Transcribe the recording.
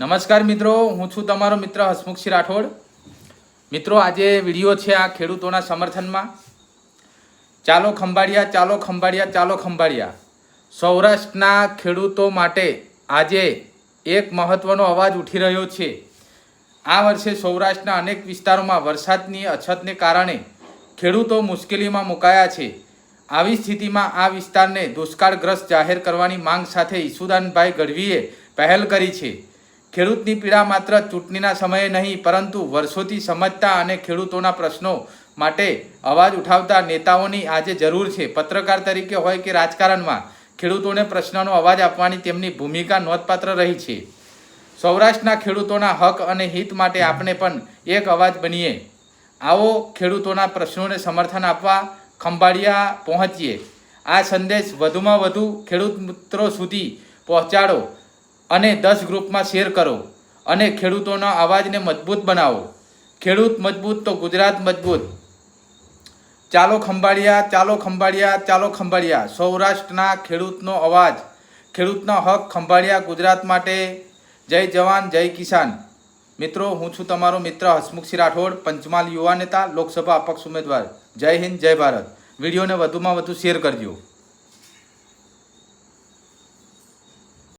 નમસ્કાર મિત્રો, હું છું તમારો મિત્ર હસમુખસિંહ રાઠોડ। મિત્રો, આજે વિડીયો છે આ ખેડૂતોના સમર્થનમાં। ચાલો ખંભાળિયા, ચાલો ખંભાળિયા, ચાલો ખંભાળિયા। સૌરાષ્ટ્રના ખેડૂતો માટે આજે એક મહત્વનો અવાજ ઉઠી રહ્યો છે। આ વર્ષે સૌરાષ્ટ્રના અનેક વિસ્તારોમાં વરસાદની અછતને કારણે ખેડૂતો મુશ્કેલીમાં મુકાયા છે। આવી સ્થિતિમાં આ વિસ્તારને દુષ્કાળગ્રસ્ત જાહેર કરવાની માંગ સાથે ઈસુદાનભાઈ ગઢવીએ પહેલ કરી છે। ખેડૂતની પીડા માત્ર ચૂંટણીના સમયે નહીં પરંતુ વર્ષોથી સમજતા અને ખેડૂતોના પ્રશ્નો માટે અવાજ ઉઠાવતા નેતાઓની આજે જરૂર છે। પત્રકાર તરીકે હોય કે રાજકારણમાં ખેડૂતોને પ્રશ્નનો અવાજ આપવાની તેમની ભૂમિકા નોંધપાત્ર રહી છે। સૌરાષ્ટ્રના ખેડૂતોના હક અને હિત માટે આપણે પણ એક અવાજ બનીએ। આવો ખેડૂતોના પ્રશ્નોને સમર્થન આપવા ખંભાળિયા પહોંચીએ। આ સંદેશ વધુમાં વધુ ખેડૂત મિત્રો સુધી પહોંચાડો અને 10 ગ્રુપમાં શેર કરો અને ખેડૂતોના અવાજને મજબૂત બનાવો। ખેડૂત મજબૂત તો ગુજરાત મજબૂત। ચાલો ખંભાળિયા, ચાલો ખંભાળિયા, ચાલો ખંભાળિયા। સૌરાષ્ટ્રના ખેડૂતનો અવાજ, ખેડૂતનો હક ખંભાળિયા ગુજરાત માટે। જય જવાન, જય કિસાન। મિત્રો, હું છું તમારો મિત્ર હસમુખસિંહ રાઠોડ, પંચમહાલ યુવા નેતા, લોકસભા અપક્ષ ઉમેદવાર। જય હિન્દ, જય ભારત। વિડીયોને વધુમાં વધુ શેર કરજો।